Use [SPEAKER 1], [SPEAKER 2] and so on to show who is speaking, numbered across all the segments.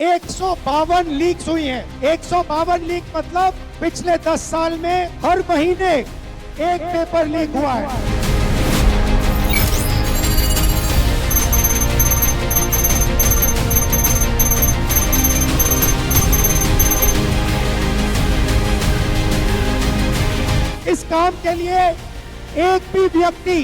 [SPEAKER 1] 152 leaks हुई हैं। 152 leak मतलब पिछले 10 साल में हर महीने एक पेपर लीक हुआ है। इस काम के लिए एक भी व्यक्ति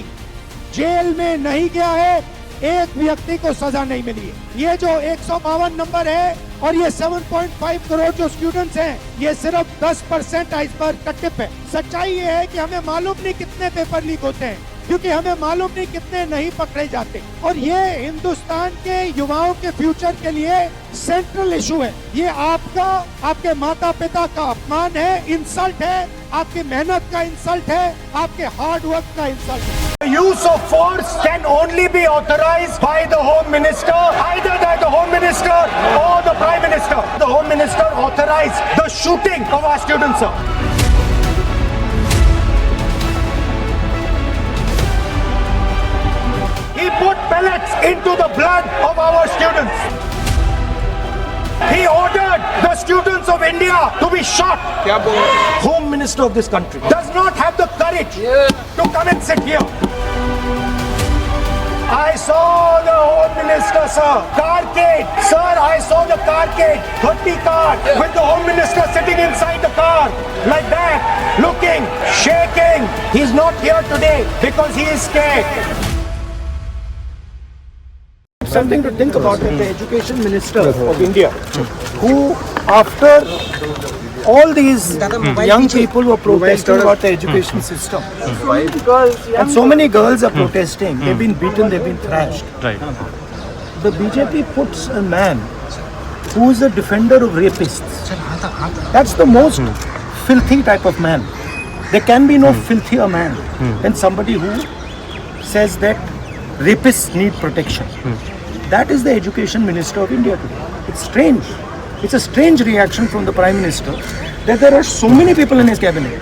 [SPEAKER 1] जेल में नहीं गया है, एक व्यक्ति को सजा नहीं मिली है। ये जो 152 नंबर है और ये 7.5 करोड़ जो स्टूडेंट्स हैं, ये सिर्फ 10% आइसबर्ग का टिप है। सच्चाई ये है कि हमें मालूम नहीं कितने पेपर लीक होते हैं, क्योंकि हमें मालूम नहीं कितने नहीं पकड़े जाते। और ये हिंदुस्तान के युवाओं के फ्यूचर के लिए सेंट्रल इशू है। ये आपका, आपके माता पिता का अपमान है, इंसल्ट है, आपकी मेहनत का इंसल्ट है, आपके हार्ड वर्क का इंसल्ट है।
[SPEAKER 2] The use of force can only be authorized by the Home Minister, either by the Home Minister or the Prime Minister. The Home Minister authorized the shooting of our students, sir. He put pellets into the blood of our students. He ordered the students of India to be shot. Home Minister of this country does not have the courage to come and sit here. I saw the Home Minister, sir. Carcade. Sir, I saw the carcade. 30 car with the Home Minister sitting inside the car. Like that. Looking, shaking. He's not here today because he is scared. Something to think about that the Education Minister of India, who after all these young people were protesting about the education system, and so many girls are protesting, they've been beaten, they've been thrashed. The BJP puts a man who is a defender of rapists. That's the most filthy type of man. There can be no filthier man than somebody who says that rapists need protection. That is the Education Minister of India today. It's strange. It's a strange reaction from the Prime Minister that there are so many people in his cabinet.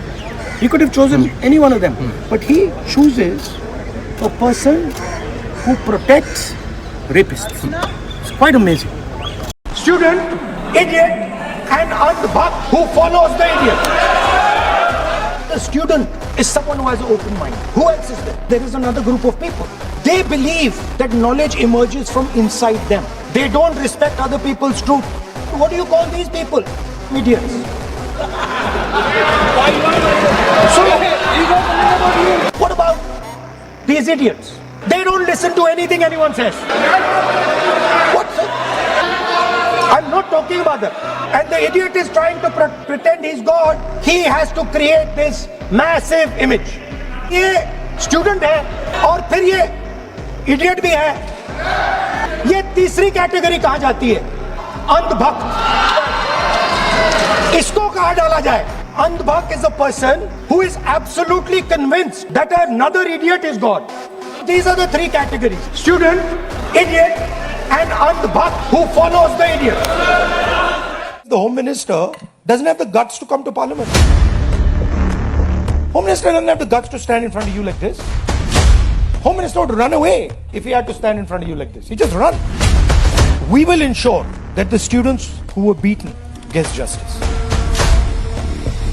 [SPEAKER 2] He could have chosen any one of them, but he chooses a person who protects rapists. It's quite amazing. Student, idiot, and andhbhakt who follows the idiot. The student is someone who has an open mind. Who else is there? There is another group of people. They believe that knowledge emerges from inside them. They don't respect other people's truth. What do you call these people? Idiots. So, what about these idiots? They don't listen to anything anyone says. What's it? I'm not talking about that. And the idiot is trying to pretend he's God. He has to create this massive image. ये student है और फिर ये idiot भी है। ये तीसरी category कहा जाती है, अंधभक्त। इसको कहाँ डाला जाए? अंधभक्त is a person who is absolutely convinced that another idiot is God. These are the three categories: student, idiot, and andhbhakt who follows the idiot. The Home Minister doesn't have the guts to come to Parliament. Home Minister doesn't have the guts to stand in front of you like this. Home Minister would run away if he had to stand in front of you like this. He just run. We will ensure that the students who were beaten get justice.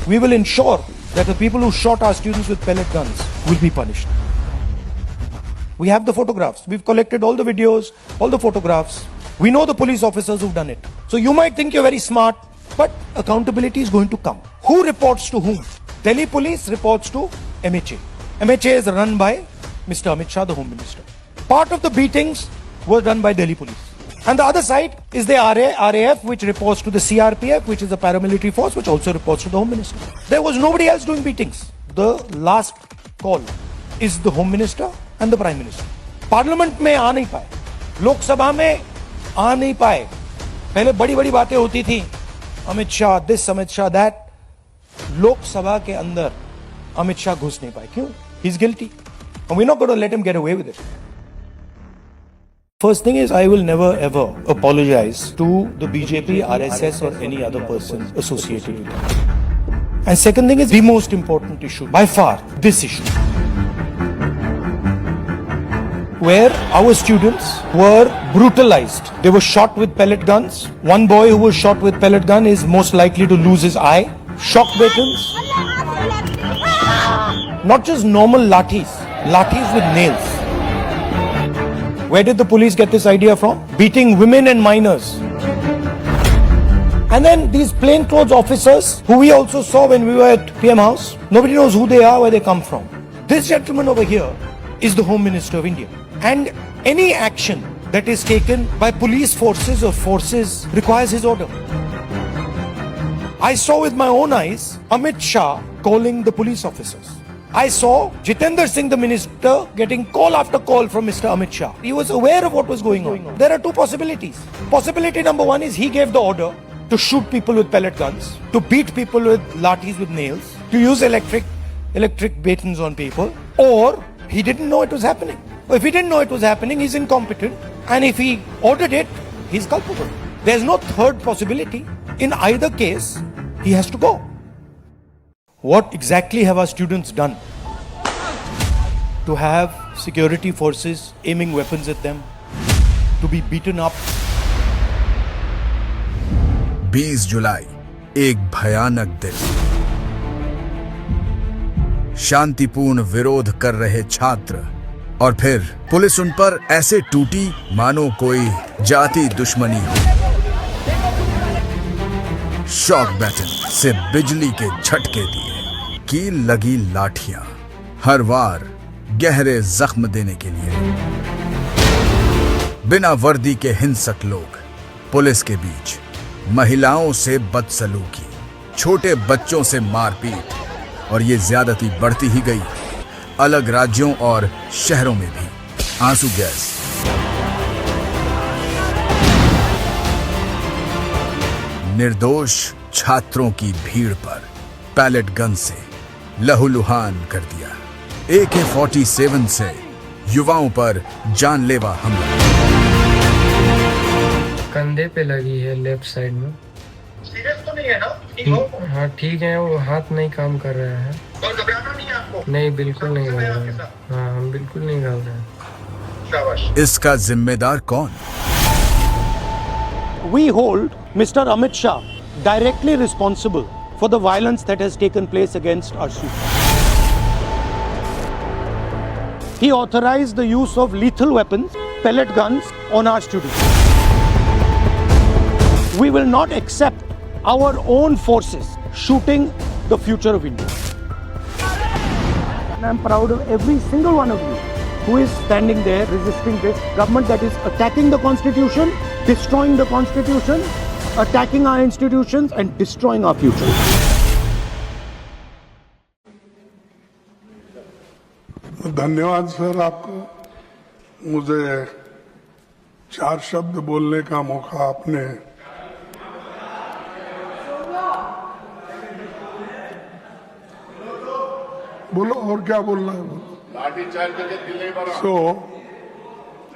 [SPEAKER 2] We will ensure that the people who shot our students with pellet guns will be punished. We have the photographs. We've collected all the videos, all the photographs. We know the police officers who've done it. So you might think you're very smart, but accountability is going to come. Who reports to whom? Delhi police reports to MHA. MHA is run by Mr. Amit Shah, the Home Minister. Part of the beatings was done by Delhi police. And the other side is the RAF, which reports to the CRPF, which is a paramilitary force, which also reports to the Home Minister. There was nobody else doing beatings. The last call is the Home Minister and the Prime Minister. Parliament में आ नहीं पाए, लोकसभा में आ नहीं पाए। पहले बड़ी बड़ी बातें होती थी, अमित शाह दिस, अमित शाह दैट। लोकसभा के अंदर अमित शाह घुस नहीं पाए। क्यों? He's guilty. And we're not going to let him get away with it. First thing is, I will never ever apologize to the BJP, RSS or any other person associated with it. And second thing is the most important issue, by far, this issue. where our students were brutalized. They were shot with pellet guns. One boy who was shot with pellet gun is most likely to lose his eye. Shock batons. Not just normal lathis with nails. Where did the police get this idea from? Beating women and minors. And then these plainclothes officers, who we also saw when we were at PM House, nobody knows who they are, where they come from. This gentleman over here is the Home Minister of India. And any action that is taken by police forces or forces requires his order. I saw with my own eyes Amit Shah calling the police officers. I saw Jitendra Singh, the minister, getting call after call from Mr. Amit Shah. He was aware of what was going on. There are two possibilities. Possibility number one is he gave the order to shoot people with pellet guns, to beat people with lathis with nails, to use electric batons on people, or he didn't know it was happening. If he didn't know it was happening, he's incompetent, and if he ordered it, he's culpable. There's no third possibility. In either case, he has to go. What exactly have our students done to have security forces aiming weapons at them, to be beaten up?
[SPEAKER 3] 20 जुलाई एक भयानक दिन। शांतिपूर्ण विरोध कर रहे छात्र और फिर पुलिस उन पर ऐसे टूटी मानो कोई जाति दुश्मनी हो। शॉक बैटन से बिजली के झटके दिए, कील लगी लाठियां, हर वार गहरे जख्म देने के लिए। बिना वर्दी के हिंसक लोग, पुलिस के बीच महिलाओं से बदसलूकी, छोटे बच्चों से मारपीट, और ये ज्यादती बढ़ती ही गई। अलग राज्यों और शहरों में भी आंसू गैस, निर्दोष छात्रों की भीड़ पर पैलेट गन से लहूलुहान कर दिया। AK-47 से युवाओं पर जानलेवा हमला।
[SPEAKER 4] कंधे पे लगी है, लेफ्ट साइड में।
[SPEAKER 5] सीरियस तो नहीं है ना? ठीक हो?
[SPEAKER 4] हाँ ठीक है, वो हाथ नहीं काम कर रहा है।
[SPEAKER 5] और घबराना नहीं है आपको?
[SPEAKER 4] नहीं, बिल्कुल नहीं घबरा रहे हैं। हाँ, हम बिल्कुल नहीं घबरा रहे।
[SPEAKER 5] शाबाश।
[SPEAKER 3] इसका जिम्मेदार कौन?
[SPEAKER 2] We hold Mr. Amit Shah directly responsible for the violence that has taken place against our students. He authorized the use of lethal weapons, pellet guns on our students. We will not accept our own forces shooting the future of India. And I'm proud of every single one of you who is standing there resisting this government that is attacking the Constitution, destroying the Constitution, attacking our institutions and destroying our future.
[SPEAKER 6] धन्यवाद sir आपको। मुझे 4 शब्द बोलने का मौका आपने बोलो, और क्या बोलना है?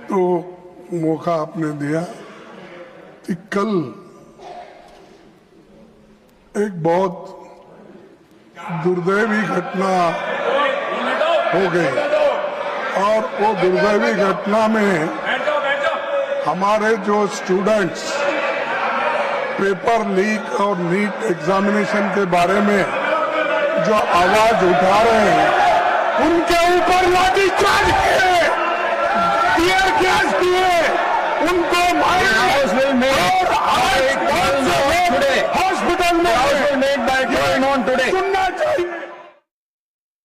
[SPEAKER 6] तो मौका आपने दिया कि कल एक बहुत दुर्दैवी घटना हो गई, और वो दुर्दैवी घटना में हमारे जो स्टूडेंट्स पेपर लीक और नीट एग्जामिनेशन के बारे में जो आवाज उठा रहे हैं, उनके ऊपर लाठीचार्ज किए, टीयर गैस किए, उनको मारे और आज हॉस्पिटल में सुनना चाहिए।